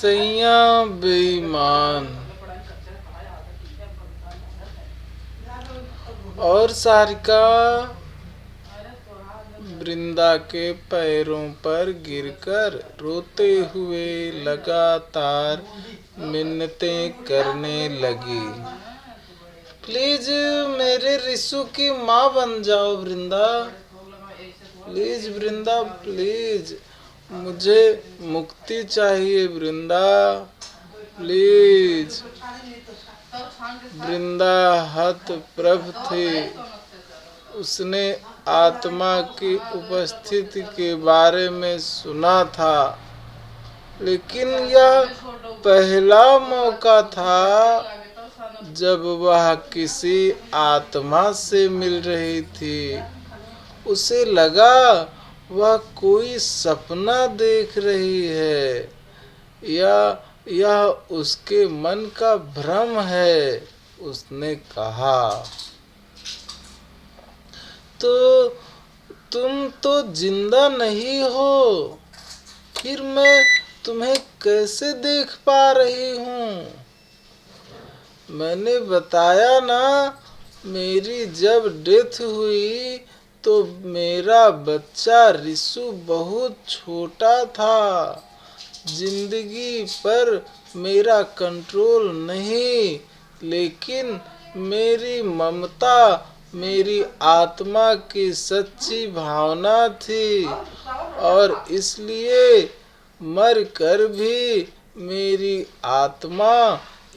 सैया बेईमान। और सारिका वृंदा के पैरों पर गिरकर रोते हुए लगातार मिन्नतें करने लगी। प्लीज मेरे रिसु की माँ बन जाओ वृंदा। प्लीज वृंदा प्लीज, मुझे मुक्ति चाहिए वृंदा, प्लीज। वृंदा हतप्रभ थी। उसने आत्मा की उपस्थिति के बारे में सुना था, लेकिन यह पहला मौका था जब वह किसी आत्मा से मिल रही थी। उसे लगा वह कोई सपना देख रही है या यह उसके मन का भ्रम है। उसने कहा, तो तुम तो जिंदा नहीं हो, फिर मैं तुम्हें कैसे देख पा रही हूँ? मैंने बताया ना, मेरी जब डेथ हुई तो मेरा बच्चा रिसु बहुत छोटा था। जिंदगी पर मेरा कंट्रोल नहीं, लेकिन मेरी ममता मेरी आत्मा की सच्ची भावना थी, और इसलिए मर कर भी मेरी आत्मा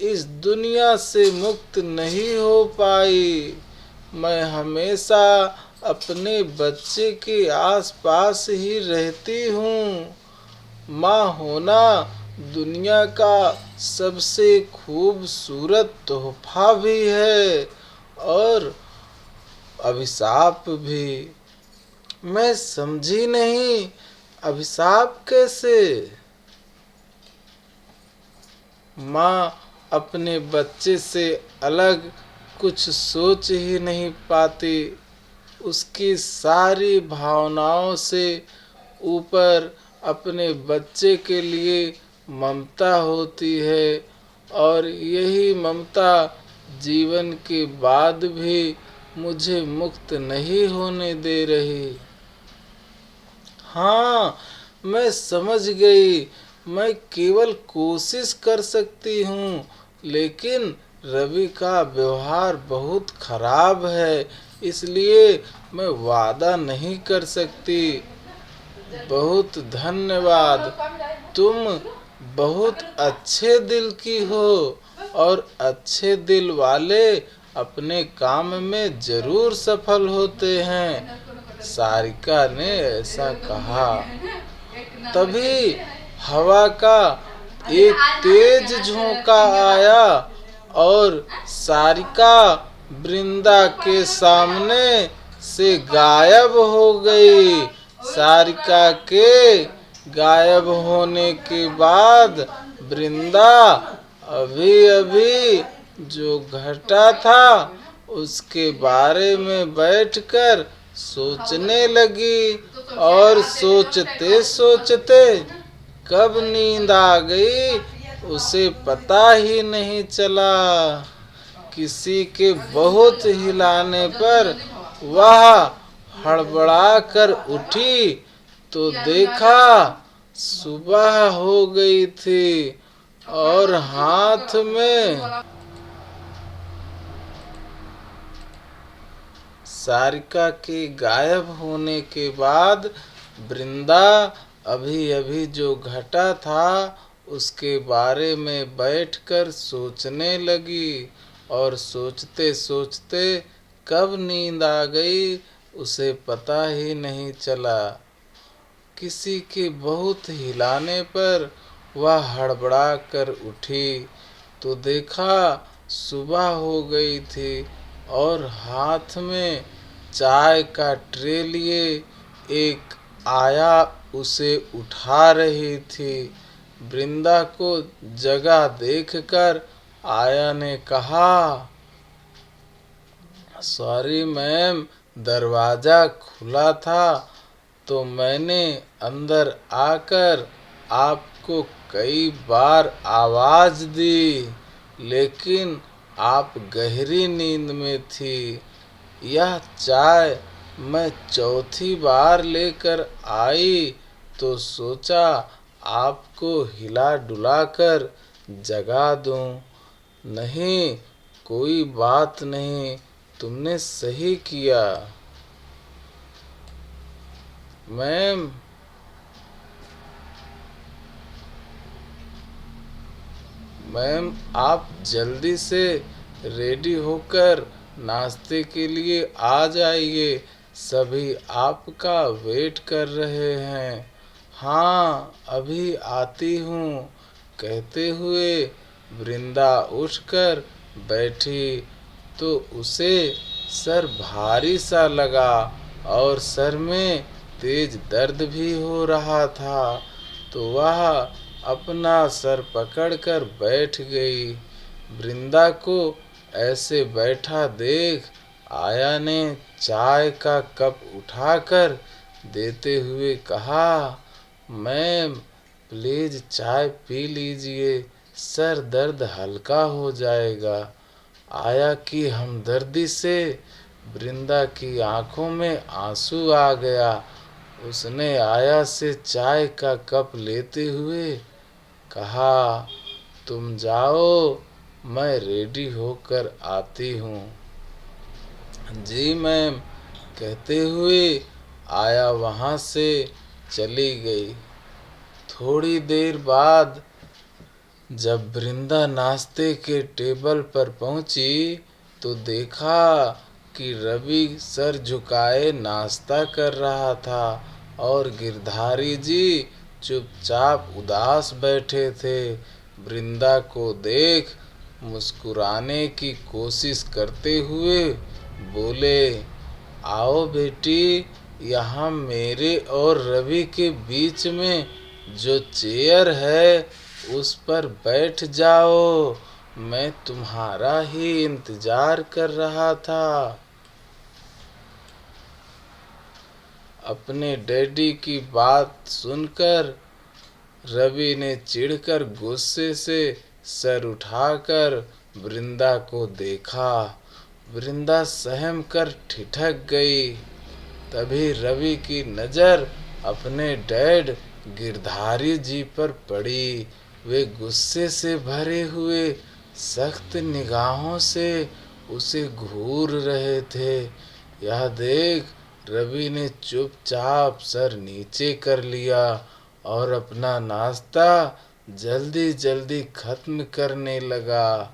इस दुनिया से मुक्त नहीं हो पाई। मैं हमेशा अपने बच्चे के आसपास ही रहती हूँ। माँ होना दुनिया का सबसे खूबसूरत तोहफा भी है और अभिशाप भी। मैं समझी नहीं, अभिशाप कैसे? माँ अपने बच्चे से अलग कुछ सोच ही नहीं पाती। उसकी सारी भावनाओं से ऊपर अपने बच्चे के लिए ममता होती है, और यही ममता जीवन के बाद भी मुझे मुक्त नहीं होने दे रही। हाँ, मैं समझ गई। मैं केवल कोशिश कर सकती हूँ, लेकिन रवि का व्यवहार बहुत खराब है, इसलिए मैं वादा नहीं कर सकती। बहुत धन्यवाद, तुम बहुत अच्छे दिल की हो, और अच्छे दिल वाले अपने काम में जरूर सफल होते हैं। सारिका ने ऐसा कहा। तभी हवा का एक तेज झोंका आया और सारिका वृंदा के सामने से गायब हो गई। सारिका के गायब होने के बाद वृंदा अभी अभी जो घटा था उसके बारे में बैठकर सोचने लगी, और सोचते सोचते कब नींद आ गई उसे पता ही नहीं चला। किसी के बहुत हिलाने पर वह हड़बड़ा कर उठी तो देखा सुबह हो गई थी, और हाथ में सारिका के गायब होने के बाद वृंदा अभी अभी जो घटा था उसके बारे में बैठकर सोचने लगी, और सोचते सोचते कब नींद आ गई उसे पता ही नहीं चला। किसी के बहुत हिलाने पर वह हड़बड़ा कर उठी तो देखा सुबह हो गई थी, और हाथ में चाय का ट्रे लिए एक आया उसे उठा रही थी। वृंदा को जगह देखकर आया ने कहा, सॉरी मैम, दरवाज़ा खुला था तो मैंने अंदर आकर आपको कई बार आवाज दी, लेकिन आप गहरी नींद में थी। यह चाय मैं चौथी बार लेकर आई तो सोचा आपको हिला डुलाकर जगा दूं। नहीं, कोई बात नहीं, तुमने सही किया। मैम, आप जल्दी से रेडी होकर नाश्ते के लिए आ जाइए, सभी आपका वेट कर रहे हैं। हाँ, अभी आती हूँ, कहते हुए वृंदा उठकर बैठी तो उसे सर भारी सा लगा और सर में तेज दर्द भी हो रहा था, तो वह अपना सर पकड़कर बैठ गई। वृंदा को ऐसे बैठा देख आया ने चाय का कप उठाकर देते हुए कहा, मैम प्लीज चाय पी लीजिए, सर दर्द हल्का हो जाएगा। आया की हमदर्दी से वृंदा की आंखों में आंसू आ गया। उसने आया से चाय का कप लेते हुए कहा, तुम जाओ, मैं रेडी होकर आती हूँ। जी मैम, कहते हुए आया वहाँ से चली गई। थोड़ी देर बाद जब वृंदा नाश्ते के टेबल पर पहुंची तो देखा कि रवि सर झुकाए नाश्ता कर रहा था और गिरधारी जी चुपचाप उदास बैठे थे। वृंदा को देख मुस्कुराने की कोशिश करते हुए बोले, आओ बेटी, यहाँ मेरे और रवि के बीच में जो चेयर है उस पर बैठ जाओ, मैं तुम्हारा ही इंतजार कर रहा था। अपने डैडी की बात सुनकर रवि ने चिढ़कर गुस्से से सर उठाकर वृंदा को देखा। वृंदा सहम कर ठिठक गई। तभी रवि की नज़र अपने डैड गिरधारी जी पर पड़ी। वे गुस्से से भरे हुए सख्त निगाहों से उसे घूर रहे थे। यह देख रवि ने चुपचाप सर नीचे कर लिया और अपना नाश्ता जल्दी जल्दी खत्म करने लगा।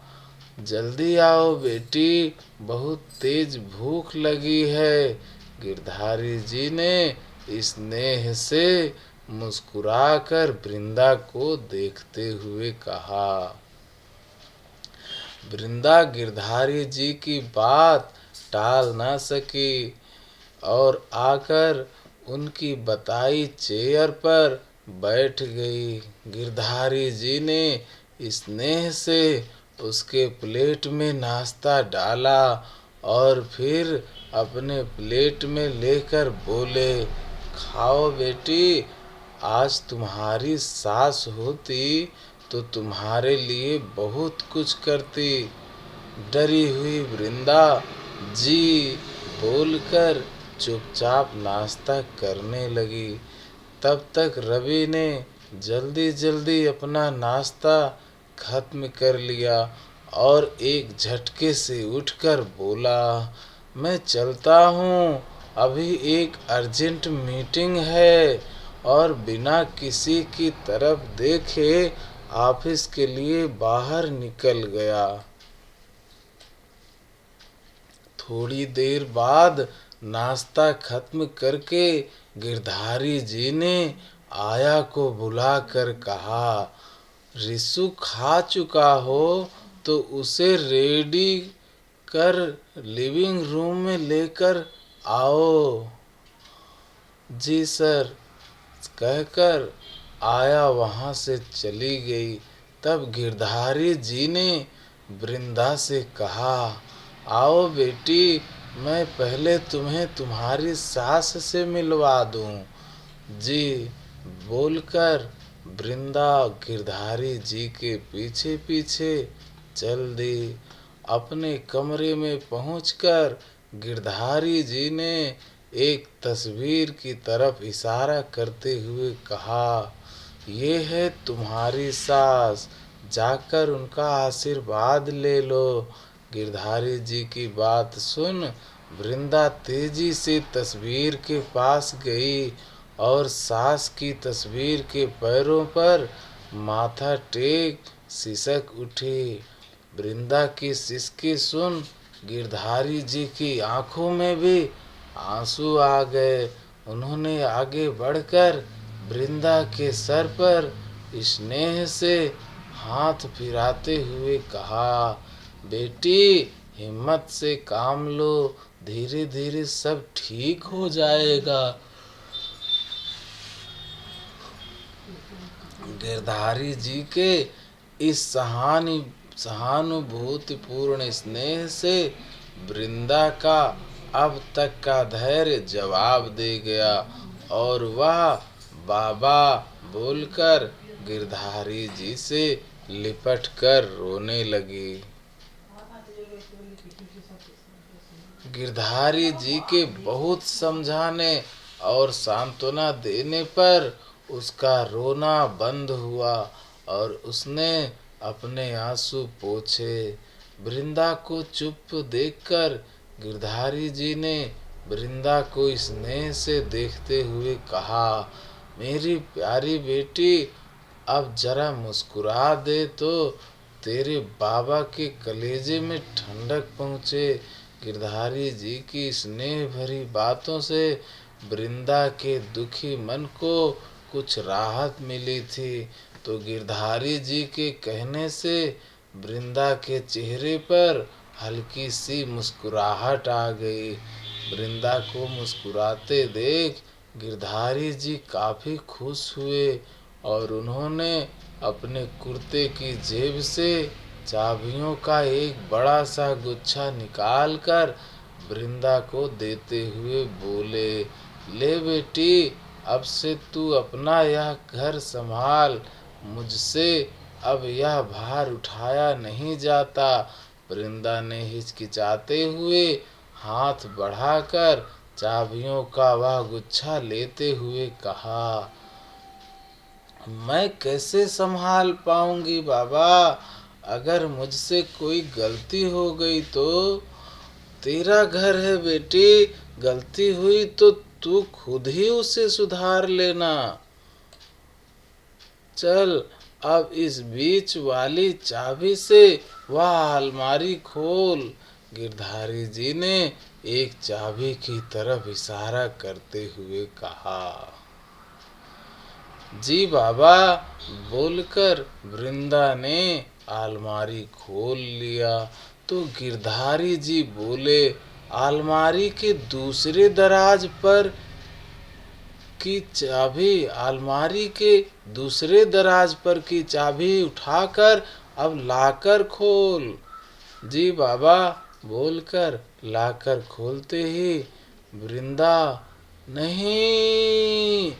जल्दी आओ बेटी, बहुत तेज भूख लगी है, गिरधारी जी ने स्नेह से मुस्कुराकर वृंदा को देखते हुए कहा। वृंदा गिरधारी जी की बात टाल न सकी और आकर उनकी बताई चेयर पर बैठ गई। गिरधारी जी ने स्नेह से उसके प्लेट में नाश्ता डाला और फिर अपने प्लेट में लेकर बोले, खाओ बेटी, आज तुम्हारी सास होती तो तुम्हारे लिए बहुत कुछ करती। डरी हुई वृंदा जी बोलकर चुपचाप नाश्ता करने लगी। तब तक रवि ने जल्दी जल्दी अपना नाश्ता खत्म कर लिया और एक झटके से उठकर बोला, मैं चलता हूँ, अभी एक अर्जेंट मीटिंग है, और बिना किसी की तरफ देखे ऑफिस के लिए बाहर निकल गया। थोड़ी देर बाद नाश्ता खत्म करके गिरधारी जी ने आया को बुलाकर कहा, रिसु खा चुका हो तो उसे रेडी कर लिविंग रूम में लेकर आओ। जी सर, कहकर आया वहाँ से चली गई। तब गिरधारी जी ने वृंदा से कहा, आओ बेटी, मैं पहले तुम्हें तुम्हारी सास से मिलवा दूं। जी बोलकर वृंदा गिरधारी जी के पीछे पीछे चल दी। अपने कमरे में पहुंचकर गिरधारी जी ने एक तस्वीर की तरफ इशारा करते हुए कहा, ये है तुम्हारी सास, जाकर उनका आशीर्वाद ले लो। गिरधारी जी की बात सुन वृंदा तेजी से तस्वीर के पास गई और सास की तस्वीर के पैरों पर माथा टेक सिसक उठी। वृंदा की सिसकी सुन गिरधारी जी की आंखों में भी आंसू आ गए। उन्होंने आगे बढ़कर वृंदा के सर पर स्नेह से हाथ फिराते हुए कहा, बेटी हिम्मत से काम लो, धीरे धीरे सब ठीक हो जाएगा। गिरधारी जी के इस सहानुभूतिपूर्ण स्नेह से वृंदा का अब तक का धैर्य जवाब दे गया और वह बाबा बोलकर गिरधारी जी से लिपट कर रोने लगी। गिरधारी जी के बहुत समझाने और सांत्वना देने पर उसका रोना बंद हुआ और उसने अपने आंसू पोंछे। वृंदा को चुप देखकर गिरधारी जी ने वृंदा को स्नेह से देखते हुए कहा, मेरी प्यारी बेटी अब जरा मुस्कुरा दे तो तेरे बाबा के कलेजे में ठंडक पहुँचे। गिरधारी जी की स्नेह भरी बातों से वृंदा के दुखी मन को कुछ राहत मिली थी, तो गिरधारी जी के कहने से वृंदा के चेहरे पर हल्की सी मुस्कुराहट आ गई। वृंदा को मुस्कुराते देख गिरधारी जी काफी खुश हुए और उन्होंने अपने कुर्ते की जेब से चाबियों का एक बड़ा सा गुच्छा निकालकर वृंदा को देते हुए बोले, ले बेटी अब से तू अपना यह घर संभाल, मुझसे अब यह भार उठाया नहीं जाता। वृंदा ने हिचकिचाते हुए हाथ बढ़ाकर चाबियों का वह गुच्छा लेते हुए कहा, मैं कैसे संभाल पाऊंगी बाबा, अगर मुझसे कोई गलती हो गई तो। तेरा घर है बेटी, गलती हुई तो तू खुद ही उसे सुधार लेना। चल अब इस बीच वाली चाबी से वह अलमारी खोल। गिरधारी जी ने एक चाबी की तरफ इशारा करते हुए कहा। जी बाबा बोलकर वृंदा ने अलमारी खोल लिया तो गिरधारी जी बोले, अलमारी के दूसरे दराज पर की चाबी अलमारी के दूसरे दराज पर की चाबी उठाकर अब लाकर खोल। जी बाबा बोलकर लाकर खोलते ही वृंदा नहीं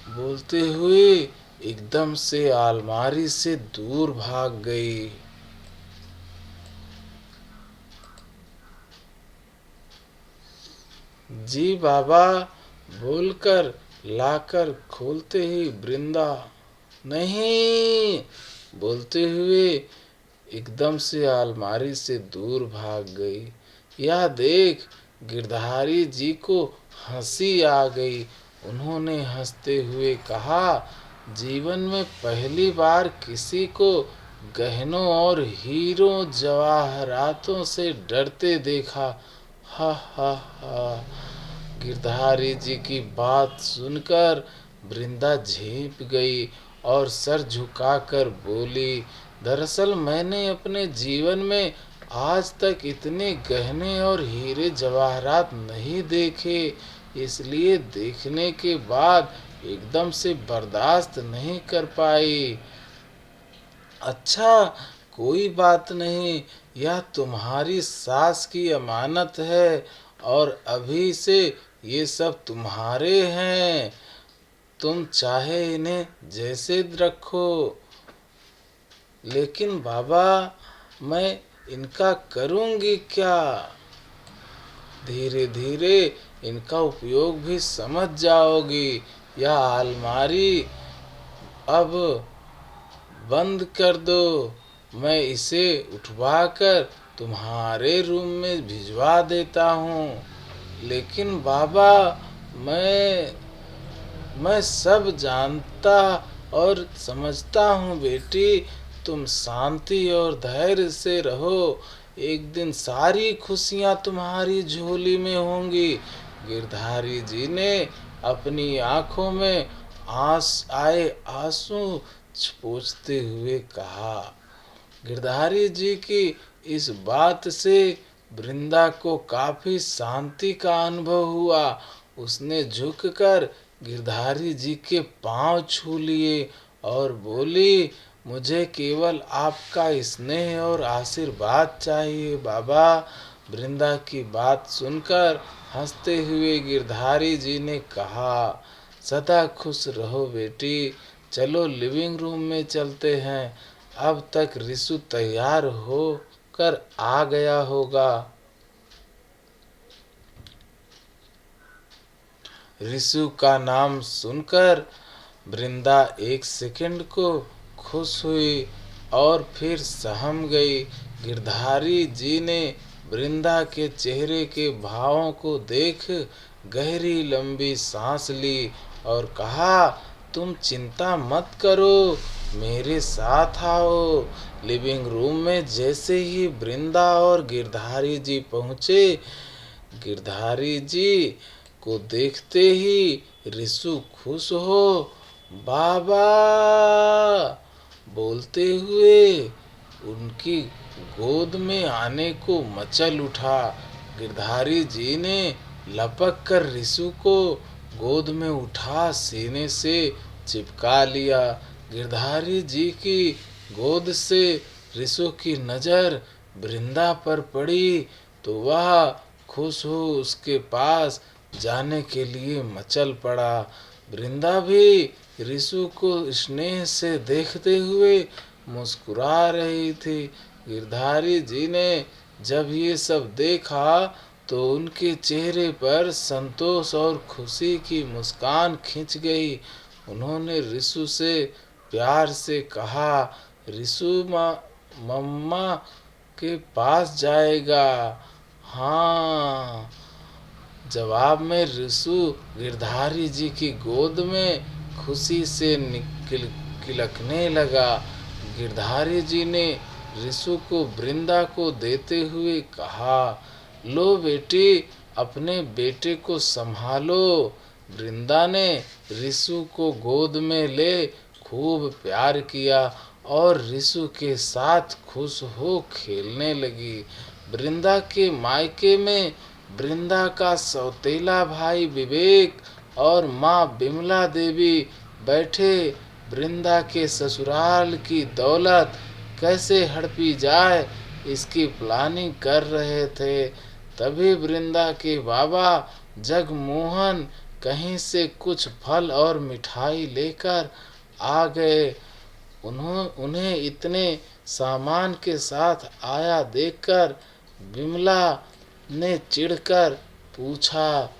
बोलते हुए एकदम से अलमारी से दूर भाग गई। जी बाबा बोलकर लाकर खोलते ही वृंदा नहीं बोलते हुए एकदम से अलमारी से दूर भाग गई। यह देख गिरधारी जी को हंसी आ गई। उन्होंने हंसते हुए कहा, जीवन में पहली बार किसी को गहनों और हीरों जवाहरातों से डरते देखा। हा हा हा। गिरधारी जी की बात सुनकर वृंदा झेप गई और सर झुकाकर बोली, दरअसल मैंने अपने जीवन में आज तक इतने गहने और हीरे जवाहरात नहीं देखे, इसलिए देखने के बाद एकदम से बर्दाश्त नहीं कर पाई। अच्छा कोई बात नहीं, यह तुम्हारी सास की अमानत है और अभी से ये सब तुम्हारे हैं। तुम चाहे इन्हें जैसे रखो, लेकिन बाबा मैं इनका करूँगी क्या? धीरे धीरे इनका उपयोग भी समझ जाओगी। यह अलमारी अब बंद कर दो, मैं इसे उठवाकर तुम्हारे रूम में भिजवा देता हूँ। लेकिन बाबा मैं सब जानता और समझता हूँ बेटी, तुम शांति और धैर्य से रहो, एक दिन सारी खुशियाँ तुम्हारी झोली में होंगी। गिरधारी जी ने अपनी आंखों में आंसू पोंछते हुए कहा। गिरधारी जी की इस बात से वृंदा को काफी शांति का अनुभव हुआ। उसने झुककर गिरधारी जी के पांव छू लिए और बोली, मुझे केवल आपका स्नेह और आशीर्वाद चाहिए बाबा। वृंदा की बात सुनकर हंसते हुए गिरधारी जी ने कहा, सदा खुश रहो बेटी, चलो लिविंग रूम में चलते हैं। अब तक रिसु तैयार होकर आ गया होगा। रिसु का नाम सुनकर वृंदा एक सेकंड को खुश हुई और फिर सहम गई। गिरधारी जी ने वृंदा के चेहरे के भावों को देख गहरी लंबी सांस ली और कहा, तुम चिंता मत करो, मेरे साथ आओ। लिविंग रूम में जैसे ही वृंदा और गिरधारी जी पहुँचे, गिरधारी जी को देखते ही रिसु खुश हो बाबा बोलते हुए उनकी गोद में आने को मचल उठा। गिरधारी जी ने लपक कर रिसु को गोद में उठा सीने से चिपका लिया। गिरधारी जी की गोद से रिसु की नजर वृंदा पर पड़ी तो वह खुश हो उसके पास जाने के लिए मचल पड़ा। वृंदा भी रिसु को स्नेह से देखते हुए मुस्कुरा रही थी। गिरधारी जी ने जब ये सब देखा तो उनके चेहरे पर संतोष और खुशी की मुस्कान खिंच गई। उन्होंने रिसु से प्यार से कहा, रिसु मम्मा के पास जाएगा। हाँ। जवाब में रिसु गिरधारी जी की गोद में खुशी से किलकने लगा। गिरधारी जी ने रिसु को वृंदा को देते हुए कहा, लो बेटी, अपने बेटे को संभालो। वृंदा ने रिसु को गोद में ले खूब प्यार किया और रिसु के साथ खुश हो खेलने लगी। वृंदा के मायके में वृंदा का सौतेला भाई विवेक और माँ बिमला देवी बैठे वृंदा के ससुराल की दौलत कैसे हड़पी जाए इसकी प्लानिंग कर रहे थे। तभी वृंदा के बाबा जगमोहन कहीं से कुछ फल और मिठाई लेकर आ गए। उन्हें इतने सामान के साथ आया देखकर बिमला ने चिढ़कर पूछा,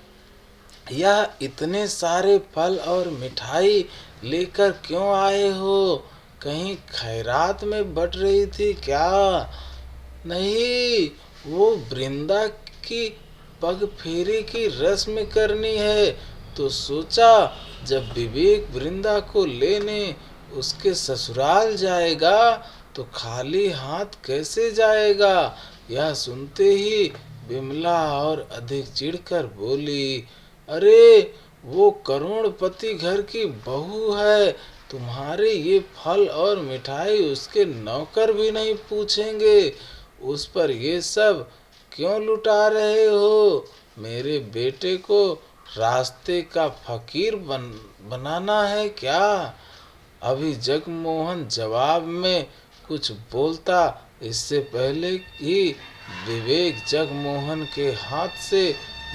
यह इतने सारे फल और मिठाई लेकर क्यों आए हो? कहीं खैरात में बट रही थी क्या? नहीं, वो वृंदा की पग फेरी की रस्म करनी है, तो सोचा जब विवेक वृंदा को लेने उसके ससुराल जाएगा तो खाली हाथ कैसे जाएगा। यह सुनते ही बिमला और अधिक चिढ़कर बोली, अरे वो करोड़पति घर की बहू है, तुम्हारे ये फल और मिठाई उसके नौकर भी नहीं पूछेंगे, उस पर ये सब क्यों लुटा रहे हो? मेरे बेटे को रास्ते का फकीर बनाना है क्या? अभी जगमोहन जवाब में कुछ बोलता इससे पहले ही विवेक जगमोहन के हाथ से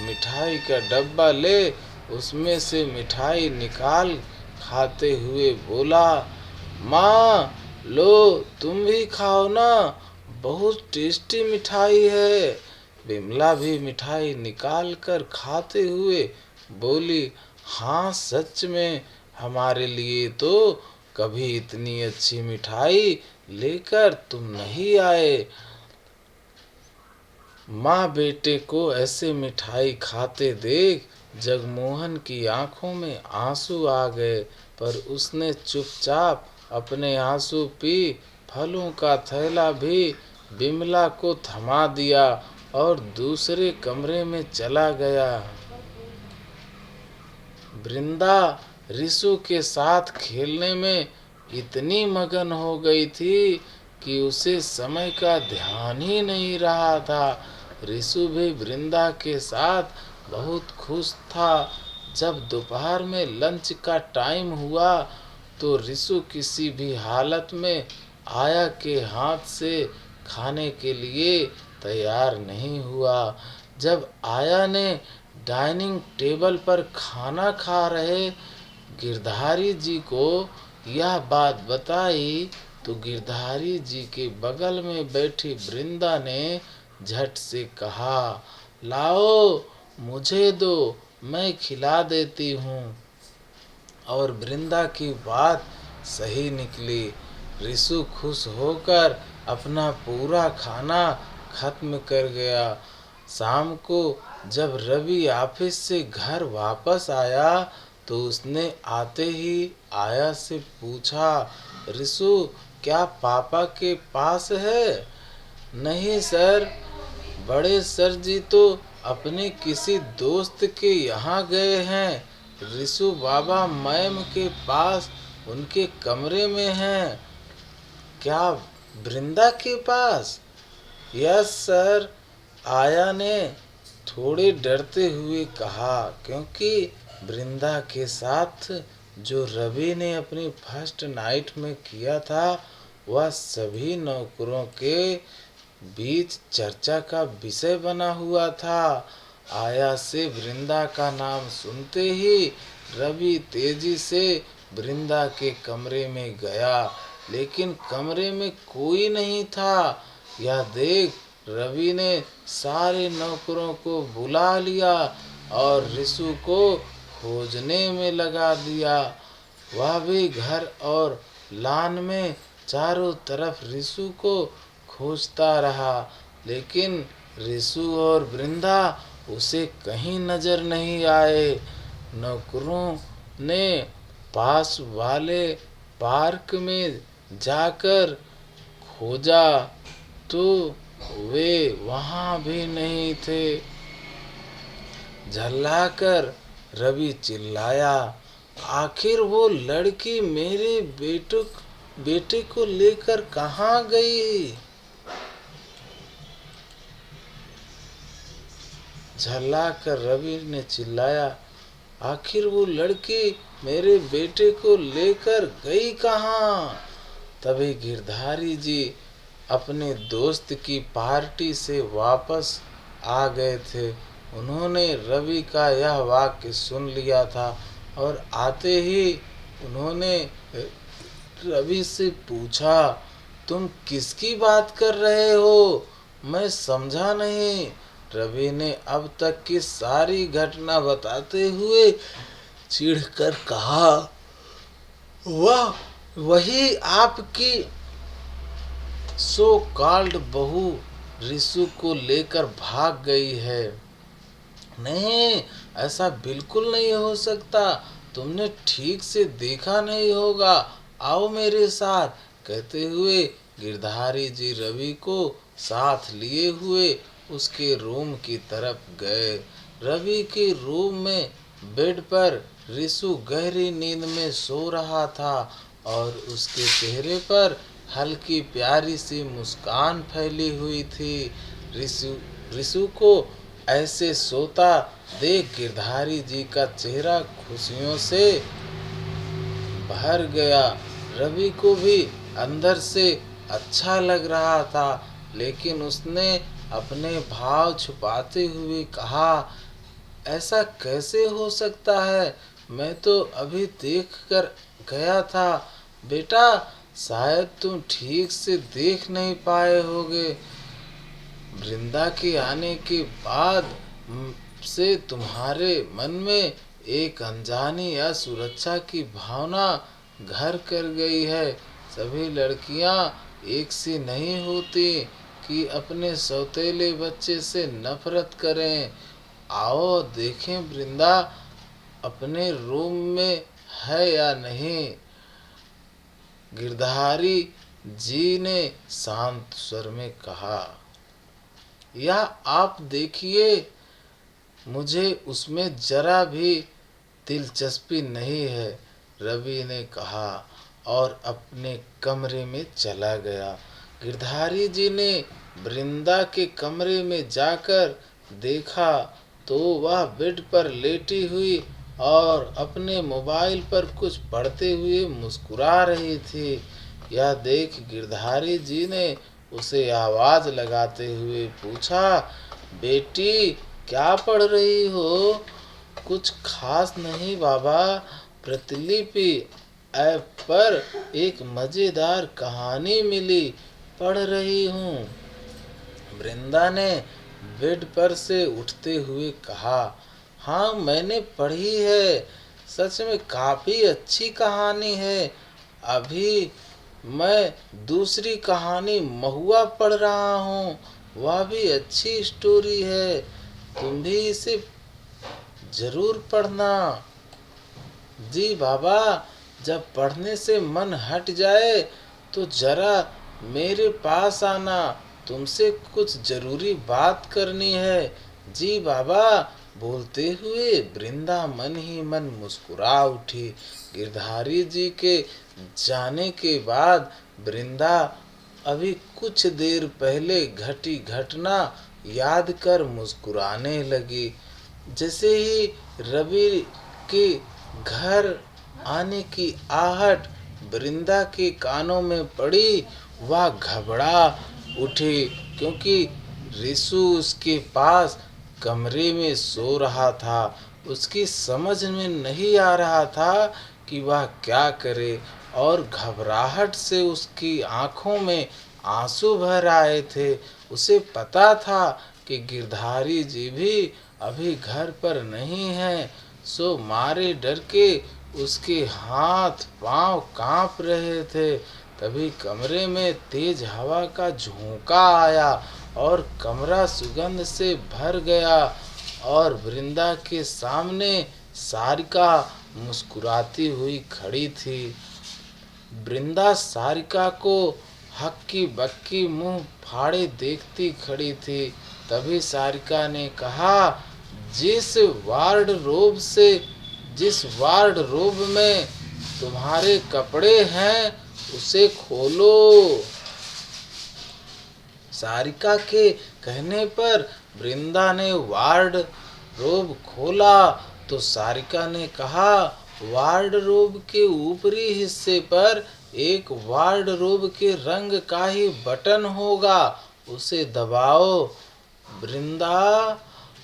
मिठाई का डब्बा ले उसमें से मिठाई निकाल खाते हुए बोला, माँ लो तुम भी खाओ ना, बहुत टेस्टी मिठाई है। बिमला भी मिठाई निकाल कर खाते हुए बोली, हाँ सच में हमारे लिए तो कभी इतनी अच्छी मिठाई लेकर तुम नहीं आए। माँ बेटे को ऐसे मिठाई खाते देख जगमोहन की आंखों में आंसू आ गए, पर उसने चुपचाप अपने आंसू पी फलों का थैला भी बिमला को थमा दिया और दूसरे कमरे में चला गया। वृंदा रिसु के साथ खेलने में इतनी मगन हो गई थी कि उसे समय का ध्यान ही नहीं रहा था। रिसु भी वृंदा के साथ बहुत खुश था। जब दोपहर में लंच का टाइम हुआ तो रिसु किसी भी हालत में आया के हाथ से खाने के लिए तैयार नहीं हुआ। जब आया ने डाइनिंग टेबल पर खाना खा रहे गिरधारी जी को यह बात बताई तो गिरधारी जी के बगल में बैठी वृंदा ने झट से कहा, लाओ मुझे दो, मैं खिला देती हूँ। और वृंदा की बात सही निकली। रिसु खुश होकर अपना पूरा खाना खत्म कर गया। शाम को जब रवि ऑफिस से घर वापस आया तो उसने आते ही आया से पूछा, रिसु क्या पापा के पास है? नहीं सर, बड़े सर जी तो अपने किसी दोस्त के यहाँ गए हैं। रिसु बाबा मैम के पास उनके कमरे में हैं। क्या वृंदा के पास? यस सर, आया ने थोड़े डरते हुए कहा, क्योंकि वृंदा के साथ जो रवि ने अपनी फर्स्ट नाइट में किया था वह सभी नौकरों के बीच चर्चा का विषय बना हुआ था। आया से वृंदा का नाम सुनते ही रवि तेजी से वृंदा के कमरे में गया, लेकिन कमरे में कोई नहीं था। यह देख रवि ने सारे नौकरों को बुला लिया और रिसु को खोजने में लगा दिया। वह भी घर और लान में चारों तरफ रिसु को खोजता रहा, लेकिन रिसु और वृंदा उसे कहीं नजर नहीं आए। नौकरों ने पास वाले पार्क में जाकर खोजा तो वे वहाँ भी नहीं थे। झल्लाकर रवि चिल्लाया, आखिर वो लड़की मेरे बेटे को लेकर कहाँ गई? झल्लाकर रवि ने चिल्लाया, आखिर वो लड़की मेरे बेटे को लेकर गई कहाँ? तभी गिरधारी जी अपने दोस्त की पार्टी से वापस आ गए थे। उन्होंने रवि का यह वाक्य सुन लिया था और आते ही उन्होंने रवि से पूछा, तुम किसकी बात कर रहे हो? मैं समझा नहीं। रवि ने अब तक की सारी घटना बताते हुए चिढ़कर कहा, वाह, वही आपकी सो कॉल्ड बहू रिसु को लेकर भाग गई है। नहीं, ऐसा बिल्कुल नहीं हो सकता, तुमने ठीक से देखा नहीं होगा, आओ मेरे साथ। कहते हुए गिरधारी जी रवि को साथ लिए हुए उसके रूम की तरफ गए। रवि के रूम में बेड पर रिसु गहरी नींद में सो रहा था और उसके चेहरे पर हल्की प्यारी सी मुस्कान फैली हुई थी। रिसु को ऐसे सोता देख गिरधारी जी का चेहरा खुशियों से भर गया। रवि को भी अंदर से अच्छा लग रहा था, लेकिन उसने अपने भाव छुपाते हुए कहा, ऐसा कैसे हो सकता है? मैं तो अभी देख कर गया था। बेटा, शायद तुम ठीक से देख नहीं पाए होगे। वृंदा के आने के बाद से तुम्हारे मन में एक अनजानी असुरक्षा की भावना घर कर गई है। सभी लड़कियां एक सी नहीं होती कि अपने सौतेले बच्चे से नफरत करें। आओ देखें वृंदा अपने रूम में है या नहीं। गिरधारी जी ने शांत स्वर में कहा। या आप देखिए, मुझे उसमें जरा भी दिलचस्पी नहीं है, रवि ने कहा और अपने कमरे में चला गया। गिरधारी जी ने वृंदा के कमरे में जाकर देखा तो वह बेड पर लेटी हुई और अपने मोबाइल पर कुछ पढ़ते हुए मुस्कुरा रही थी। यह देख गिरधारी जी ने उसे आवाज लगाते हुए पूछा, बेटी क्या पढ़ रही हो? कुछ खास नहीं बाबा, प्रतिलिपि ऐप पर एक मजेदार कहानी मिली, पढ़ रही हूँ। वृंदा ने बेड पर से उठते हुए कहा। हाँ, मैंने पढ़ी है, सच में काफी अच्छी कहानी है। अभी मैं दूसरी कहानी महुआ पढ़ रहा हूँ, वह भी अच्छी स्टोरी है। तुम भी इसे जरूर पढ़ना। जी बाबा, जब पढ़ने से मन हट जाए तो जरा मेरे पास आना, तुमसे कुछ जरूरी बात करनी है। जी बाबा, बोलते हुए वृंदा मन ही मन मुस्कुरा उठी। गिरधारी जी के जाने के बाद वृंदा अभी कुछ देर पहले घटी घटना याद कर मुस्कुराने लगी। जैसे ही रवि के घर आने की आहट वृंदा के कानों में पड़ी, वह घबरा उठी क्योंकि रिसु उसके पास कमरे में सो रहा था। उसकी समझ में नहीं आ रहा था कि वह क्या करे और घबराहट से उसकी आंखों में आंसू भर आए थे। उसे पता था कि गिरधारी जी भी अभी घर पर नहीं हैं, सो मारे डर के उसके हाथ पांव कांप रहे थे। तभी कमरे में तेज हवा का झोंका आया और कमरा सुगंध से भर गया और वृंदा के सामने सारिका मुस्कुराती हुई खड़ी थी। वृंदा सारिका को हक्की बक्की मुंह फाड़े देखती खड़ी थी। तभी सारिका ने कहा, जिस वार्डरोब में तुम्हारे कपड़े हैं उसे खोलो। सारिका के कहने पर वृंदा ने वार्डरोब खोला तो सारिका ने कहा, वार्डरोब के ऊपरी हिस्से पर एक वार्डरोब के रंग का ही बटन होगा, उसे दबाओ। वृंदा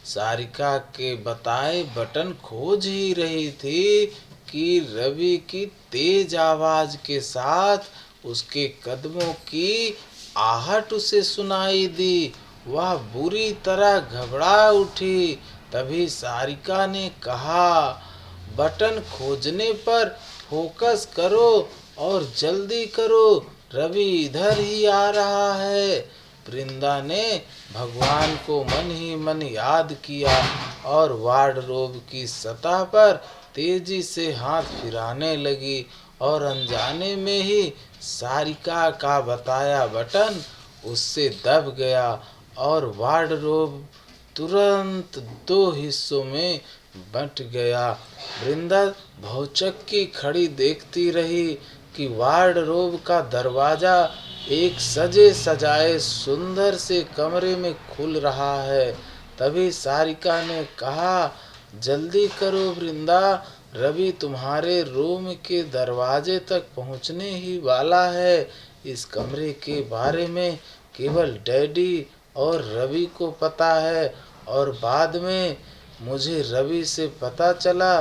सारिका के बताए बटन खोज ही रही थी कि रवि की तेज आवाज के साथ उसके कदमों की आहट उसे सुनाई दी। वह बुरी तरह घबरा उठी। तभी सारिका ने कहा, बटन खोजने पर फोकस करो और जल्दी करो, रवि इधर ही आ रहा है। वृंदा ने भगवान को मन ही मन याद किया और वार्डरोब की सतह पर तेजी से हाथ फिराने लगी और अनजाने में ही सारिका का बताया बटन उससे दब गया और वार्डरोब तुरंत दो हिस्सों में बंट गया। वृंदा भौचक्की खड़ी देखती रही कि वार्डरोब का दरवाजा एक सजे सजाए सुंदर से कमरे में खुल रहा है। तभी सारिका ने कहा, जल्दी करो वृंदा, रवि तुम्हारे रूम के दरवाजे तक पहुंचने ही वाला है। इस कमरे के बारे में केवल डैडी और रवि को पता है और बाद में मुझे रवि से पता चला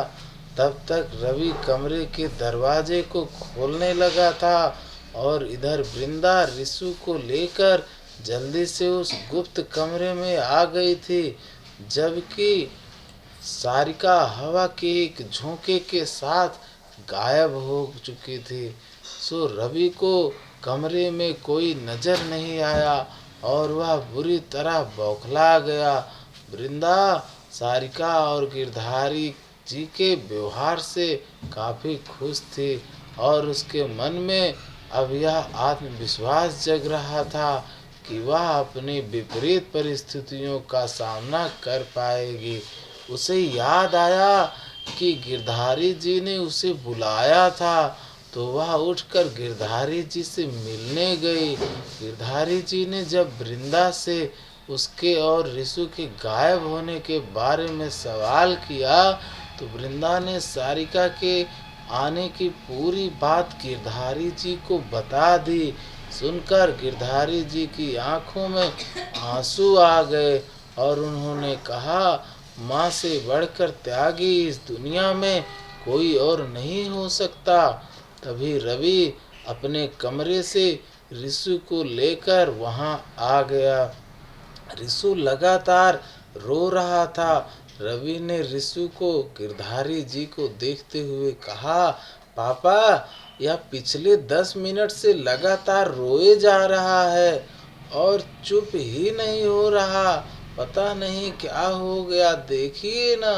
तब तक रवि कमरे के दरवाजे को खोलने लगा था और इधर वृंदा रिसु को लेकर जल्दी से उस गुप्त कमरे में आ गई थी, जबकि सारिका हवा के एक झोंके के साथ गायब हो चुकी थी। सो रवि को कमरे में कोई नजर नहीं आया और वह बुरी तरह बौखला गया। वृंदा सारिका और गिरधारी जी के व्यवहार से काफी खुश थी और उसके मन में अब यह आत्मविश्वास जग रहा था कि वह अपनी विपरीत परिस्थितियों का सामना कर पाएगी। उसे याद आया कि गिरधारी जी ने उसे बुलाया था, तो वह उठकर गिरधारी जी से मिलने गई। गिरधारी जी ने जब वृंदा से उसके और रिसु के गायब होने के बारे में सवाल किया तो वृंदा ने सारिका के आने की पूरी बात गिरधारी जी को बता दी। सुनकर गिरधारी जी की आंखों में आंसू आ गए और उन्होंने कहा, माँ से बढ़कर त्यागी इस दुनिया में कोई और नहीं हो सकता। तभी रवि अपने कमरे से रिसु को लेकर वहां आ गया। रिसु लगातार रो रहा था। रवि ने रिसु को गिरधारी जी को देखते हुए कहा, पापा यह पिछले 10 मिनट से लगातार रोए जा रहा है और चुप ही नहीं हो रहा। पता नहीं क्या हो गया, देखिए ना।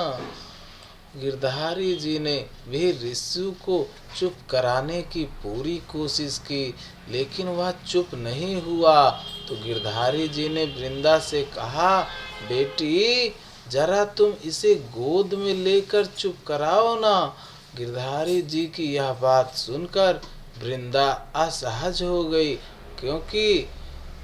गिरधारी जी ने भी रिसु को चुप कराने की पूरी कोशिश की, लेकिन वह चुप नहीं हुआ। तो गिरधारी जी ने वृंदा से कहा, बेटी जरा तुम इसे गोद में लेकर चुप कराओ ना। गिरधारी जी की यह बात सुनकर वृंदा असहज हो गई, क्योंकि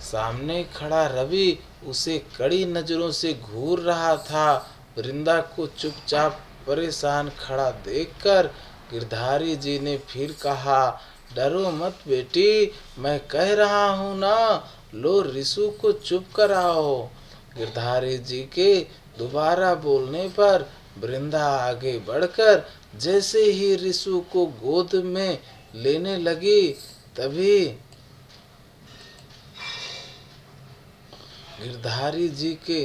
सामने खड़ा रवि उसे कड़ी नजरों से घूर रहा था। वृंदा को चुपचाप परेशान खड़ा देखकर गिरधारी जी ने फिर कहा, डरो मत बेटी, मैं कह रहा हूँ ना, लो रिसु को चुप कराओ। गिरधारी जी के दोबारा बोलने पर वृंदा आगे बढ़कर जैसे ही रिसु को गोद में लेने लगी, तभी गिरधारी जी के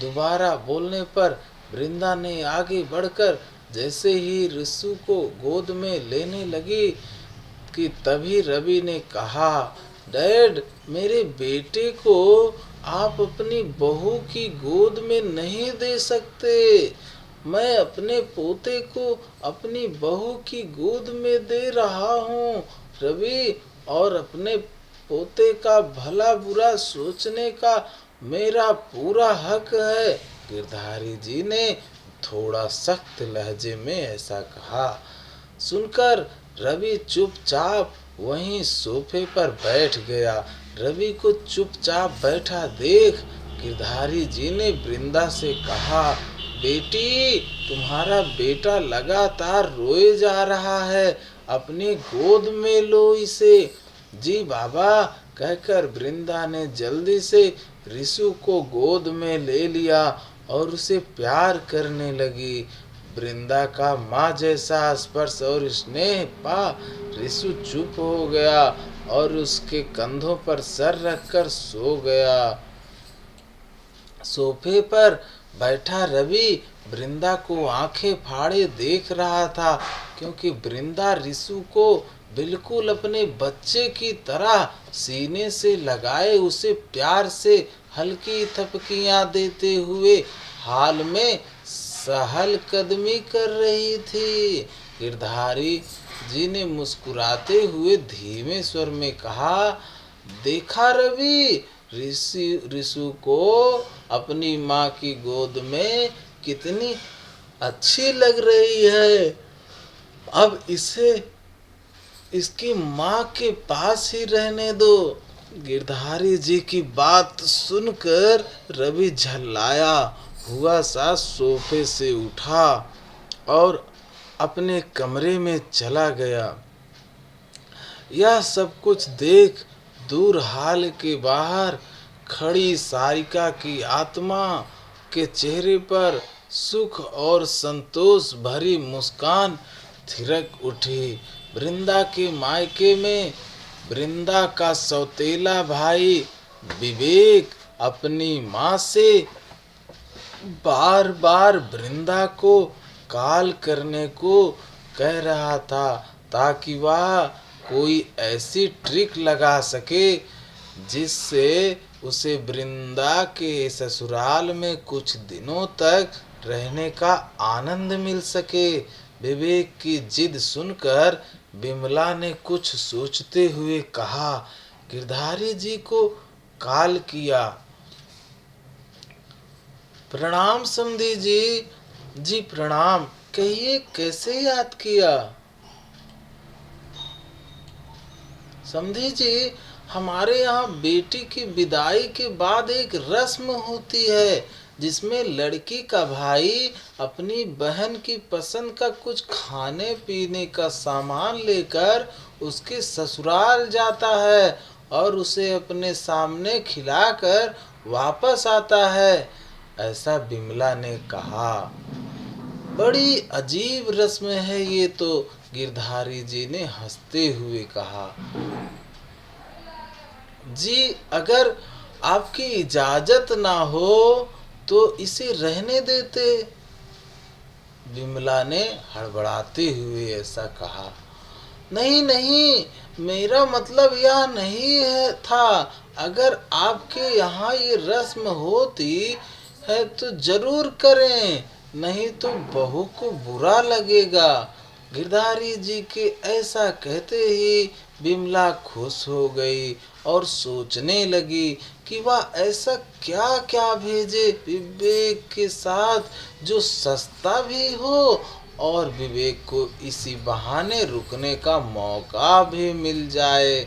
दोबारा बोलने पर वृंदा ने आगे बढ़कर जैसे ही रिसु को गोद में लेने लगी कि तभी रवि ने कहा, डैड मेरे बेटे को आप अपनी बहू की गोद में नहीं दे सकते। मैं अपने पोते को अपनी बहू की गोद में दे रहा हूँ रवि, और अपने पोते का भला बुरा सोचने का मेरा पूरा हक है। गिरधारी जी ने थोड़ा सख्त लहजे में ऐसा कहा। सुनकर रवि चुपचाप वहीं सोफे पर बैठ गया। रवि को चुपचाप बैठा देख गिरधारी जी ने वृंदा से कहा, बेटी तुम्हारा बेटा लगातार रोए जा रहा है, अपनी गोद में लो इसे। जी बाबा, कहकर वृंदा ने जल्दी से रिसु को गोद में ले लिया और उसे प्यार करने लगी। वृंदा का माँ जैसा स्पर्श और स्नेह पा रिसु चुप हो गया और उसके कंधों पर सर रखकर सो गया। सोफे पर बैठा रवि वृंदा को आंखें फाड़े देख रहा था, क्योंकि वृंदा रिसु को बिल्कुल अपने बच्चे की तरह सीने से लगाए उसे प्यार से हल्की थपकियां देते हुए हाल में सहल कदमी कर रही थी। गिरधारी जी ने मुस्कुराते हुए धीमे स्वर में कहा, देखा रवि, रिसु को अपनी माँ की गोद में कितनी अच्छी लग रही है। अब इसे इसकी माँ के पास ही रहने दो। गिरधारी जी की बात सुनकर रवि झल्लाया हुआ सा सोफे से उठा और अपने कमरे में चला गया। यह सब कुछ देख दूर हाल के बाहर खड़ी सारिका की आत्मा के चेहरे पर सुख और संतोष भरी मुस्कान थिरक उठी। वृंदा के मायके में वृंदा का सौतेला भाई विवेक अपनी माँ से बार बार वृंदा को काल करने को कह रहा था, ताकि वह कोई ऐसी ट्रिक लगा सके जिससे उसे वृंदा के ससुराल में कुछ दिनों तक रहने का आनंद मिल सके। विवेक की जिद सुनकर बिमला ने कुछ सोचते हुए कहा, गिरधारी जी को काल किया। प्रणाम समधी जी। जी प्रणाम। कहिए कैसे याद किया? समधी जी, हमारे यहाँ बेटी की विदाई के बाद एक रस्म होती है जिसमें लड़की का भाई अपनी बहन की पसंद का कुछ खाने पीने का सामान लेकर उसके ससुराल जाता है और उसे अपने सामने खिलाकर वापस आता है, ऐसा बिमला ने कहा। बड़ी अजीब रस्म है ये तो, गिरधारी जी ने हंसते हुए कहा। जी अगर आपकी इजाजत ना हो तो इसे रहने देते, बिमला ने हड़बड़ाते हुए ऐसा कहा। नहीं नहीं, मेरा मतलब यह नहीं है था। अगर आपके यहाँ ये रस्म होती है तो जरूर करें, नहीं तो बहू को बुरा लगेगा। गिरधारी जी के ऐसा कहते ही बिमला खुश हो गई और सोचने लगी कि वह ऐसा क्या क्या भेजे विवेक के साथ जो सस्ता भी हो और विवेक को इसी बहाने रुकने का मौका भी मिल जाए।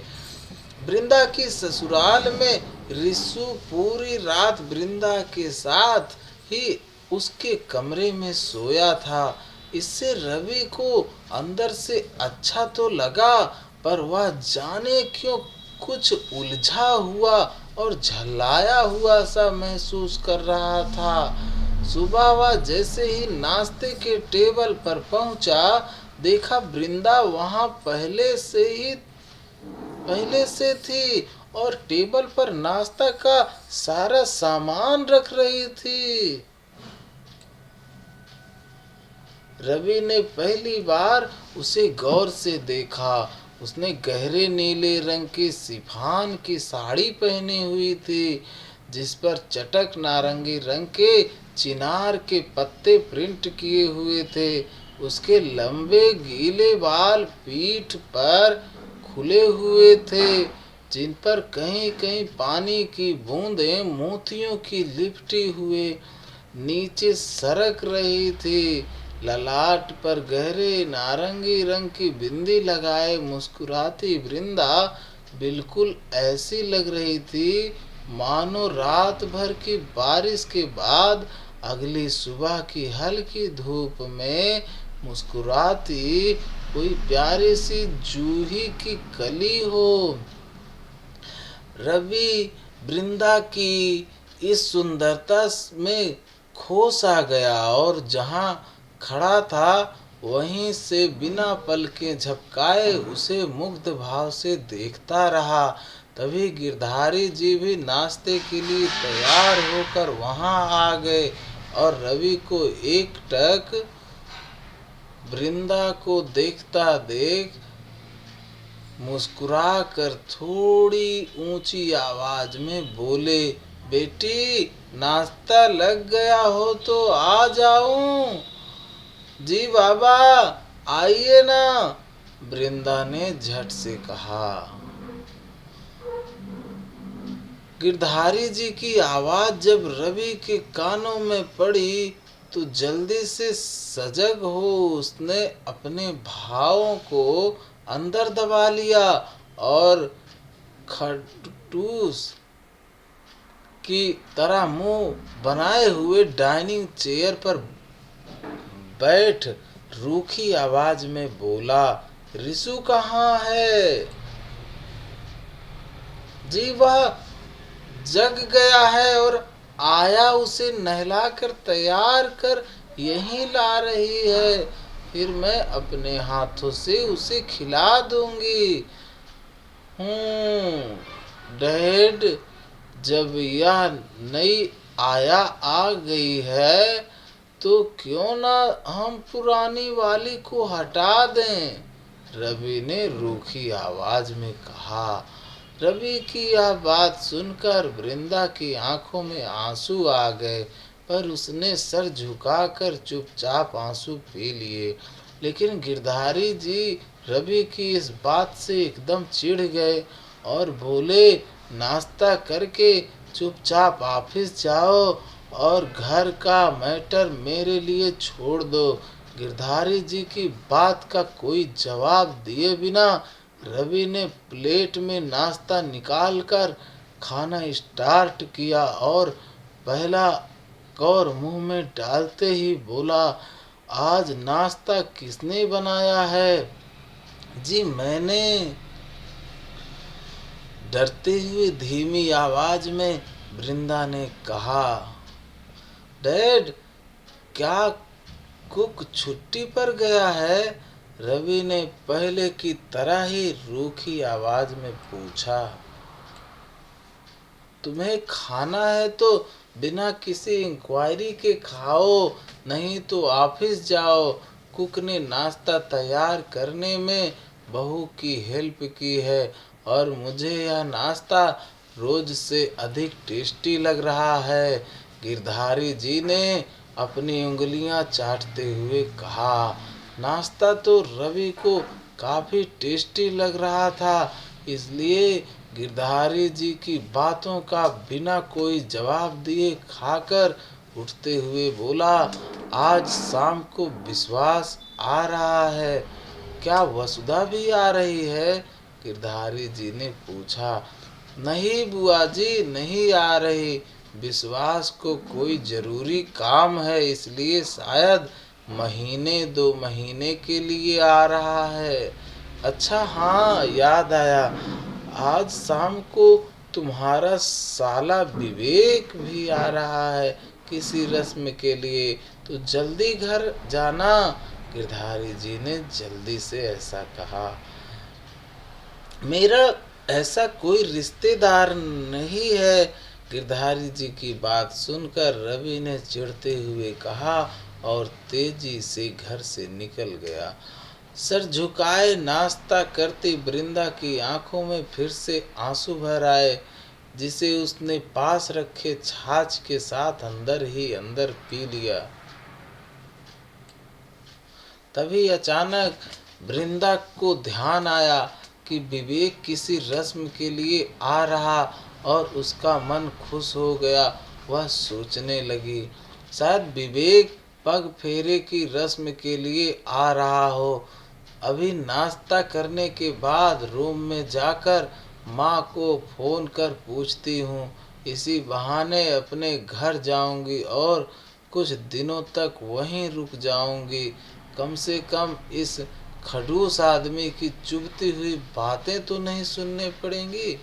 वृंदा की ससुराल में रिसु पूरी रात वृंदा के साथ ही उसके कमरे में सोया था। इससे रवि को अंदर से अच्छा तो लगा, पर वह जाने क्यों कुछ उलझा हुआ और झल्लाया हुआ सा महसूस कर रहा था। सुबह वह जैसे ही नाश्ते के टेबल पर पहुंचा, देखा वृंदा वहां पहले से थी और टेबल पर नाश्ता का सारा सामान रख रही थी। रवि ने पहली बार उसे गौर से देखा। उसने गहरे नीले रंग की शिफॉन की साड़ी पहनी हुई थी जिस पर चटक नारंगी रंग के चिनार के पत्ते प्रिंट किए हुए थे। उसके लंबे गीले बाल पीठ पर खुले हुए थे जिन पर कहीं कहीं पानी की बूंदें मोतियों की लिपटी हुए नीचे सरक रही थी। ललाट पर गहरे नारंगी रंग की बिंदी लगाए मुस्कुराती वृंदा बिल्कुल ऐसी लग रही थी मानो रात भर की बारिश के बाद अगली सुबह की हल्की धूप में मुस्कुराती कोई प्यारी सी जूही की कली हो। रवि वृंदा की इस सुंदरता में खो सा गया और जहाँ खड़ा था वहीं से बिना पलकें झपकाए उसे मुग्ध भाव से देखता रहा। तभी गिरधारी जी भी नाश्ते के लिए तैयार होकर वहां आ गए और रवि को एकटक वृंदा को देखता देख मुस्कुरा कर थोड़ी ऊंची आवाज में बोले, बेटी नाश्ता लग गया हो तो आ जाऊं? जी बाबा आइए ना, वृंदा ने झट से कहा। गिरधारी जी की आवाज जब रवि के कानों में पड़ी तो जल्दी से सजग हो उसने अपने भावों को अंदर दबा लिया और खटूस की तरह मुंह बनाए हुए डाइनिंग चेयर पर बैठ रूखी आवाज में बोला, रिसु कहाँ है? जी वह जग गया है और आया उसे नहलाकर तैयार कर यहीं ला रही है, फिर मैं अपने हाथों से उसे खिला दूंगी। डैड, जब यह नई आया आ गई है तो क्यों ना हम पुरानी वाली को हटा दें, रवि ने रूखी आवाज में कहा। रवि की यह बात सुनकर वृंदा की आंखों में आंसू आ गए, पर उसने सर झुकाकर चुपचाप आंसू पी लिए। लेकिन गिरधारी जी रवि की इस बात से एकदम चिढ़ गए और बोले, नाश्ता करके चुपचाप ऑफिस जाओ और घर का मैटर मेरे लिए छोड़ दो। गिरधारी जी की बात का कोई जवाब दिए बिना रवि ने प्लेट में नाश्ता निकालकर खाना स्टार्ट किया और पहला कौर मुंह में डालते ही बोला, आज नाश्ता किसने बनाया है? जी मैंने, डरते हुए धीमी आवाज में वृंदा ने कहा। डैड, क्या कुक छुट्टी पर गया है? रवि ने पहले की तरह ही रूखी आवाज में पूछा। तुम्हें खाना है तो बिना किसी इंक्वायरी के खाओ, नहीं तो ऑफिस जाओ। कुक ने नाश्ता तैयार करने में बहू की हेल्प की है और मुझे यह नाश्ता रोज से अधिक टेस्टी लग रहा है, गिरधारी जी ने अपनी उंगलियां चाटते हुए कहा। नाश्ता तो रवि को काफी टेस्टी लग रहा था, इसलिए गिरधारी जी की बातों का बिना कोई जवाब दिए खाकर उठते हुए बोला, आज शाम को विश्वास आ रहा है, क्या वसुधा भी आ रही है? गिरधारी जी ने पूछा। नहीं बुआ जी, नहीं आ रही, विश्वास को कोई जरूरी काम है, इसलिए शायद महीने 2 महीने के लिए आ रहा है। अच्छा हाँ, याद आया, आज शाम को तुम्हारा साला विवेक भी आ रहा है किसी रस्म के लिए, तो जल्दी घर जाना, गिरधारी जी ने जल्दी से ऐसा कहा। मेरा ऐसा कोई रिश्तेदार नहीं है, गिरधारी जी की बात सुनकर रवि ने चिढ़ते हुए कहा और तेजी से घर से निकल गया। सर झुकाए नाश्ता करती वृंदा की आंखों में फिर से आंसू भर आए, जिसे उसने पास रखे छाछ के साथ अंदर ही अंदर पी लिया। तभी अचानक वृंदा को ध्यान आया कि विवेक किसी रस्म के लिए आ रहा और उसका मन खुश हो गया। वह सोचने लगी, शायद विवेक पग फेरे की रस्म के लिए आ रहा हो। अभी नाश्ता करने के बाद रूम में जाकर माँ को फोन कर पूछती हूँ, इसी बहाने अपने घर जाऊंगी और कुछ दिनों तक वहीं रुक जाऊंगी। कम से कम इस खड़ूस आदमी की चुभती हुई बातें तो नहीं सुनने पड़ेंगी।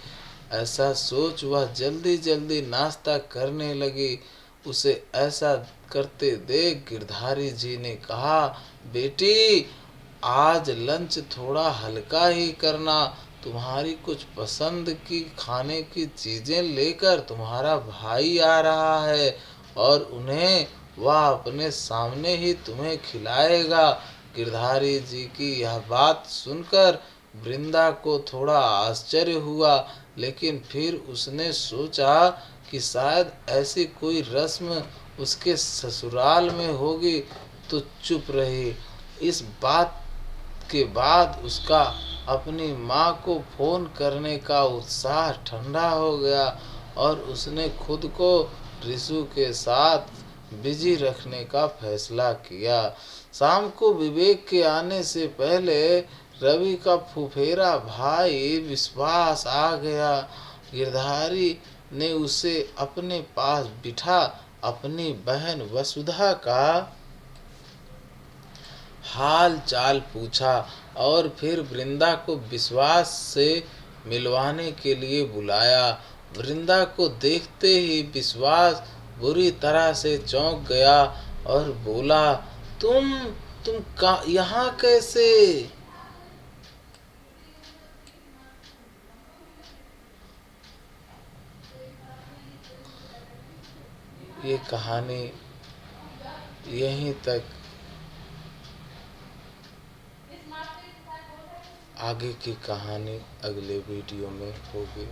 ऐसा सोच वह जल्दी जल्दी नाश्ता करने लगी। उसे ऐसा करते देख गिरधारी जी ने कहा, बेटी आज लंच थोड़ा हल्का ही करना, तुम्हारी कुछ पसंद की खाने की चीजें लेकर तुम्हारा भाई आ रहा है और उन्हें वह अपने सामने ही तुम्हें खिलाएगा। गिरधारी जी की यह बात सुनकर वृंदा को थोड़ा आश्चर्य हुआ, लेकिन फिर उसने सोचा कि शायद ऐसी कोई रस्म उसके ससुराल में होगी, तो चुप रही। इस बात के बाद उसका अपनी माँ को फोन करने का उत्साह ठंडा हो गया और उसने खुद को रिशु के साथ बिजी रखने का फैसला किया। शाम को विवेक के आने से पहले रवि का फुफेरा भाई विश्वास आ गया। गिरधारी ने उसे अपने पास बिठा अपनी बहन वसुधा का हाल चाल पूछा और फिर वृंदा को विश्वास से मिलवाने के लिए बुलाया। वृंदा को देखते ही विश्वास बुरी तरह से चौंक गया और बोला, तुम यहाँ कैसे? ये कहानी यहीं तक, आगे की कहानी अगले वीडियो में होगी।